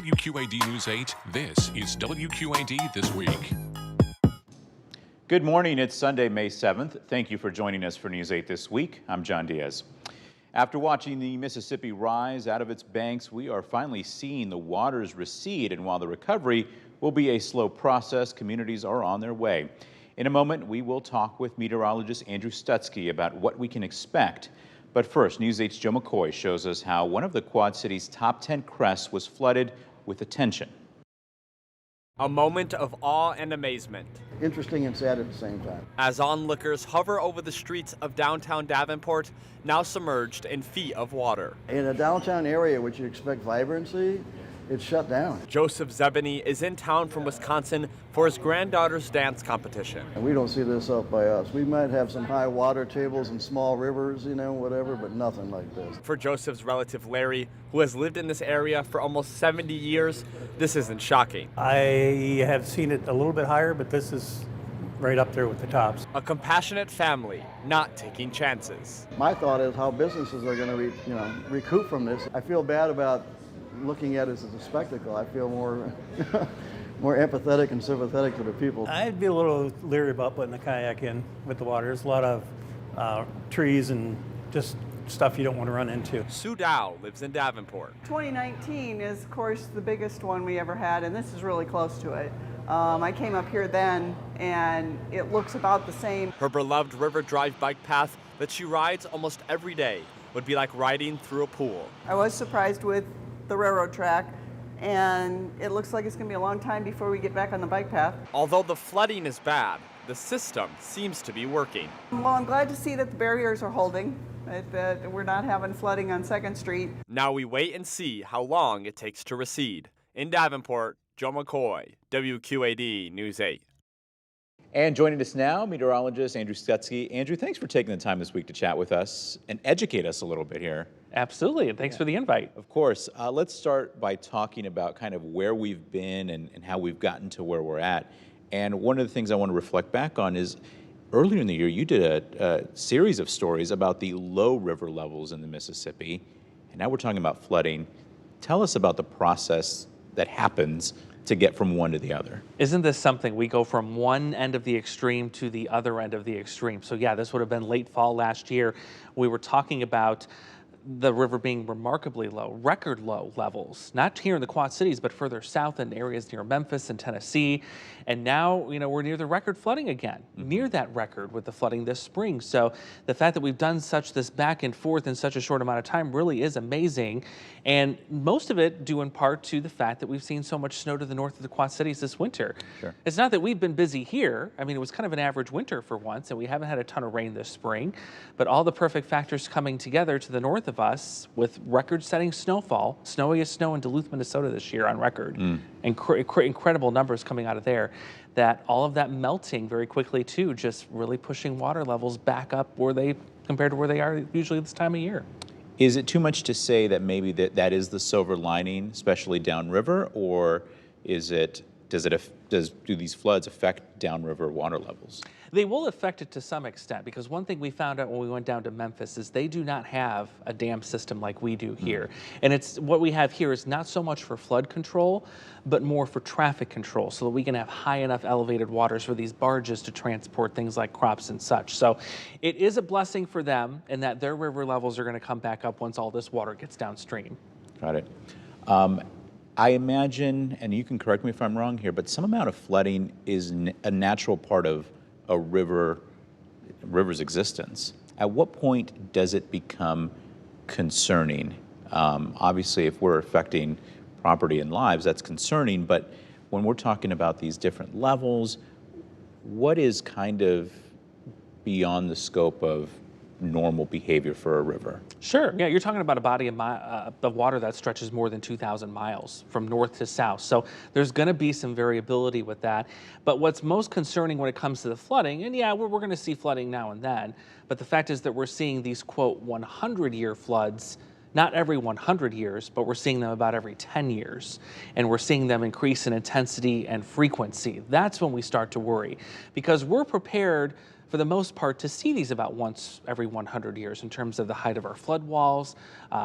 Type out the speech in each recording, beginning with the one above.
WQAD News 8, this is WQAD This Week. Good morning, it's Sunday, May 7th. Thank you for joining us for News 8 This Week. I'm John Diaz. After watching the Mississippi rise out of its banks, we are finally seeing the waters recede, and while the recovery will be a slow process, communities are on their way. In a moment, we will talk with meteorologist Andrew Stutzky about what we can expect. But first, News 8's Joe McCoy shows us how one of the Quad City's top 10 crests was flooded with attention. A moment of awe and amazement Interesting and sad at the same time. as onlookers hover over the streets of downtown Davenport, now submerged in feet of water. In a downtown area which you expect vibrancy, it's shut down. Joseph Zebany is in town from Wisconsin for his granddaughter's dance competition. And we don't see this up by us. We might have some high water tables and small rivers, whatever, but nothing like this. For Joseph's relative Larry, who has lived in this area for almost 70 years, this isn't shocking. I have seen it a little bit higher, but this is right up there with the tops. A compassionate family, not taking chances. My thought is how businesses are going to, recoup from this. I feel bad about looking at it as a spectacle. I feel more more empathetic and sympathetic to the people. I'd be a little leery about putting a kayak in with the water. There's a lot of trees and just stuff you don't want to run into. Sue Dow lives in Davenport. 2019 is, of course, the biggest one we ever had, and this is really close to it. I came up here then, and it looks about the same. Her beloved River Drive bike path that she rides almost every day would be like riding through a pool. I was surprised with the railroad track, and it looks like it's going to be a long time before we get back on the bike path. Although the flooding is bad, the system seems to be working. Well, I'm glad to see that the barriers are holding, that we're not having flooding on 2nd Street. Now we wait and see how long it takes to recede. In Davenport, Joe McCoy, WQAD News 8. And joining us now, meteorologist Andrew Stutzky. Andrew, thanks for taking the time this week to chat with us and educate us a little bit here. Absolutely, and thanks for the invite. Of course. Let's start by talking about kind of where we've been and how we've gotten to where we're at. And one of the things I want to reflect back on is earlier in the year, you did a series of stories about the low river levels in the Mississippi, and now we're talking about flooding. Tell us about the process that happens to get from one to the other. Isn't this something? We go from one end of the extreme to the other end of the extreme. So yeah, this would have been late fall last year. We were talking about the river being remarkably low, record low levels, not here in the Quad Cities, but further south in areas near Memphis and Tennessee. And now, we're near the record flooding again, near that record with the flooding this spring. So the fact that we've done this back and forth in such a short amount of time really is amazing. And most of it due in part to the fact that we've seen so much snow to the north of the Quad Cities this winter. Sure. It's not that we've been busy here. I mean, it was kind of an average winter for once, and we haven't had a ton of rain this spring, but all the perfect factors coming together to the north of us with record-setting snowfall, snowiest snow in Duluth, Minnesota this year on record. Incredible numbers coming out of there. That all of that melting very quickly too, just really pushing water levels back up compared to where they are usually this time of year. Is it too much to say that maybe that is the silver lining, especially downriver, or do these floods affect downriver water levels? They will affect it to some extent, because one thing we found out when we went down to Memphis is they do not have a dam system like we do here. And what we have here is not so much for flood control, but more for traffic control, so that we can have high enough elevated waters for these barges to transport things like crops and such. So it is a blessing for them in that their river levels are going to come back up once all this water gets downstream. Got it. I imagine, and you can correct me if I'm wrong here, but some amount of flooding is a natural part of a river's existence. At what point does it become concerning? Obviously, if we're affecting property and lives, that's concerning, but when we're talking about these different levels, what is kind of beyond the scope of normal behavior for a river? Sure. Yeah, you're talking about a body of water that stretches more than 2,000 miles from north to south. So there's going to be some variability with that. But what's most concerning when it comes to the flooding, and yeah, we're going to see flooding now and then, but the fact is that we're seeing these, quote, 100-year floods, not every 100 years, but we're seeing them about every 10 years. And we're seeing them increase in intensity and frequency. That's when we start to worry, because we're prepared for the most part to see these about once every 100 years in terms of the height of our flood walls,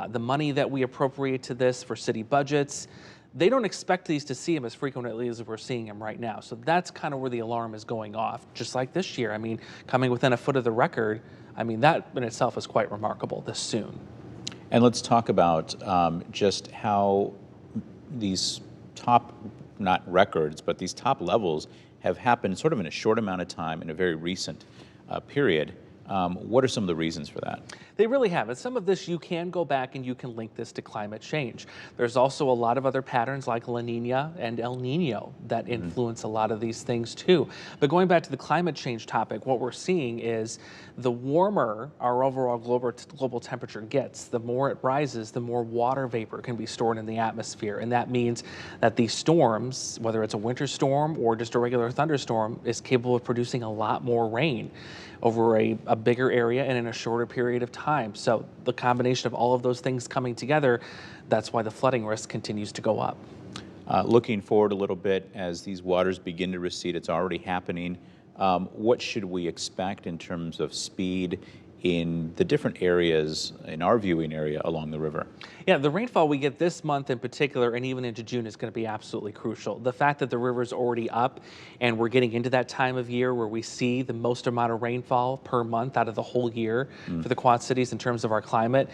the money that we appropriate to this for city budgets. they don't expect these to see them as frequently as we're seeing them right now. So that's kind of where the alarm is going off, just like this year. I mean, coming within a foot of the record, I mean, that in itself is quite remarkable this soon. And let's talk about just how these top, not records, but these top levels have happened sort of in a short amount of time in a very recent period. What are some of the reasons for that? They really have. And some of this you can go back and you can link this to climate change. There's also a lot of other patterns like La Nina and El Nino that influence a lot of these things too. But going back to the climate change topic, what we're seeing is the warmer our overall global temperature gets, the more it rises, the more water vapor can be stored in the atmosphere. And that means that these storms, whether it's a winter storm or just a regular thunderstorm, is capable of producing a lot more rain over a bigger area and in a shorter period of time. So the combination of all of those things coming together, that's why the flooding risk continues to go up. Looking forward a little bit as these waters begin to recede, it's already happening. What should we expect in terms of speed in the different areas in our viewing area along the river? Yeah, the rainfall we get this month in particular and even into June is going to be absolutely crucial. The fact that the river's already up and we're getting into that time of year where we see the most amount of rainfall per month out of the whole year for the Quad Cities in terms of our climate,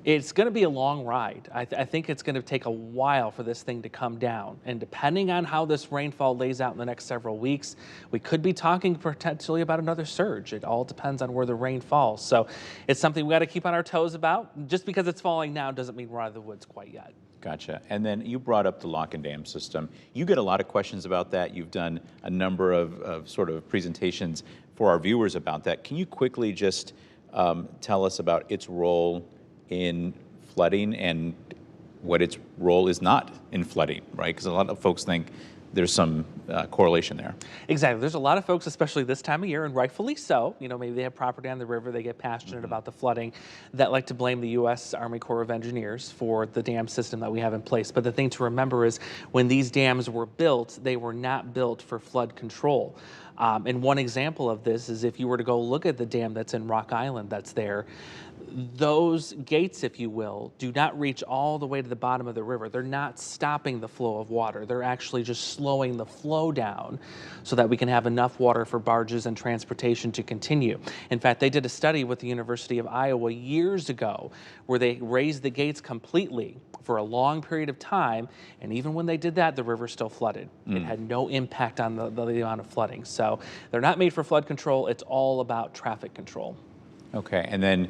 it's going to be a long ride. I think it's going to take a while for this thing to come down. And depending on how this rainfall lays out in the next several weeks, we could be talking potentially about another surge. It all depends on where the rain falls. So it's something we got to keep on our toes about. Just because it's falling now doesn't mean we're out of the woods quite yet. Gotcha. And then you brought up the lock and dam system. You get a lot of questions about that. You've done a number of sort of presentations for our viewers about that. Can you quickly just tell us about its role in flooding and what its role is not in flooding, right? Because a lot of folks think there's some correlation there. Exactly. There's a lot of folks, especially this time of year, and rightfully so, you know, maybe they have property on the river, they get passionate about the flooding, that like to blame the U.S. Army Corps of Engineers for the dam system that we have in place. But the thing to remember is when these dams were built, they were not built for flood control. And one example of this is if you were to go look at the dam that's in Rock Island that's there, those gates, if you will, do not reach all the way to the bottom of the river. They're not stopping the flow of water. They're actually just slowing the flow down so that we can have enough water for barges and transportation to continue. In fact, they did a study with the University of Iowa years ago where they raised the gates completely for a long period of time, and even when they did that, the river still flooded. It had no impact on the amount of flooding. So they're not made for flood control. It's all about traffic control. Okay, and then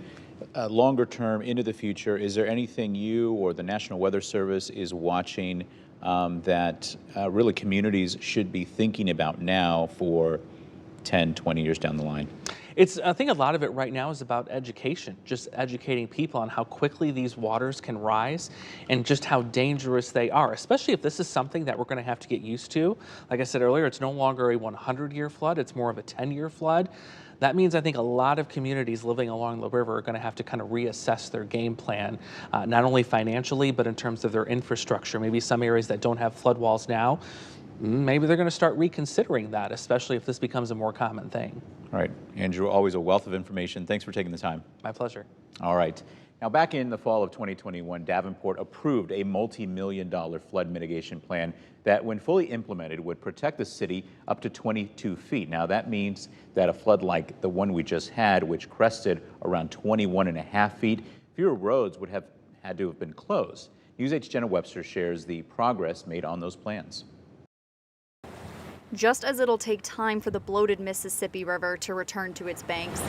longer term into the future, is there anything you or the National Weather Service is watching that really communities should be thinking about now for 10, 20 years down the line? I think a lot of it right now is about education, just educating people on how quickly these waters can rise and just how dangerous they are, especially if this is something that we're going to have to get used to. Like I said earlier, it's no longer a 100-year flood, it's more of a 10-year flood. That means I think a lot of communities living along the river are going to have to kind of reassess their game plan, not only financially, but in terms of their infrastructure. Maybe some areas that don't have flood walls now, maybe they're going to start reconsidering that, especially if this becomes a more common thing. All right, Andrew, always a wealth of information. Thanks for taking the time. My pleasure. All right. Now, back in the fall of 2021, Davenport approved a multi-million-dollar flood mitigation plan that, when fully implemented, would protect the city up to 22 feet. Now, that means that a flood like the one we just had, which crested around 21.5 feet, fewer roads would have had to have been closed. News 8's Jenna Webster shares the progress made on those plans. Just as it'll take time for the bloated Mississippi River to return to its banks,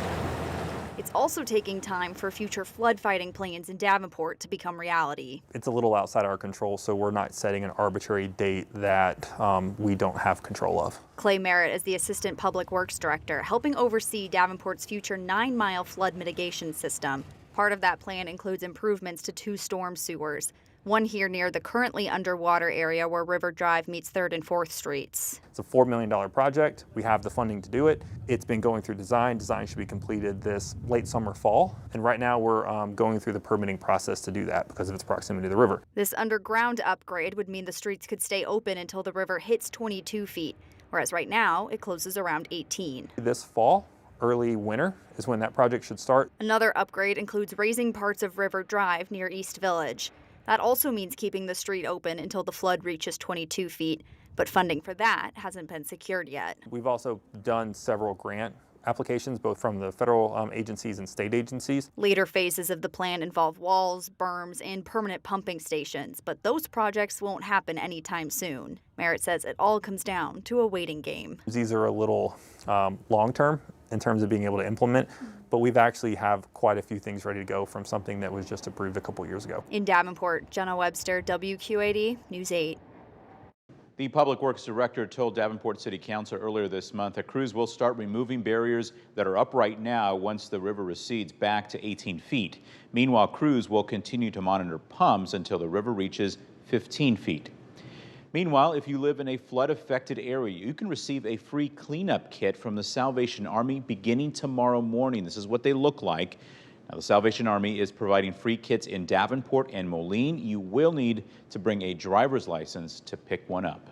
it's also taking time for future flood fighting plans in Davenport to become reality. It's a little outside our control, so we're not setting an arbitrary date that we don't have control of. Clay Merritt is the Assistant Public Works Director, helping oversee Davenport's future 9-mile flood mitigation system. Part of that plan includes improvements to 2 storm sewers, one here near the currently underwater area where River Drive meets 3rd and 4th Streets. It's a $4 million project. We have the funding to do it. It's been going through design. Design should be completed this late summer, fall. And right now we're going through the permitting process to do that because of its proximity to the river. This underground upgrade would mean the streets could stay open until the river hits 22 feet, whereas right now it closes around 18. This fall, early winter, is when that project should start. Another upgrade includes raising parts of River Drive near East Village. That also means keeping the street open until the flood reaches 22 feet, but funding for that hasn't been secured yet. We've also done several grant applications, both from the federal agencies and state agencies. Later phases of the plan involve walls, berms, and permanent pumping stations, but those projects won't happen anytime soon. Merritt says it all comes down to a waiting game. These are a little long-term in terms of being able to implement, but we've actually have quite a few things ready to go from something that was just approved a couple years ago. In Davenport, Jenna Webster, WQAD News 8. The Public Works Director told Davenport City Council earlier this month that crews will start removing barriers that are up right now once the river recedes back to 18 feet. Meanwhile, crews will continue to monitor pumps until the river reaches 15 feet. Meanwhile, if you live in a flood-affected area, you can receive a free cleanup kit from the Salvation Army beginning tomorrow morning. This is what they look like. Now, the Salvation Army is providing free kits in Davenport and Moline. You will need to bring a driver's license to pick one up.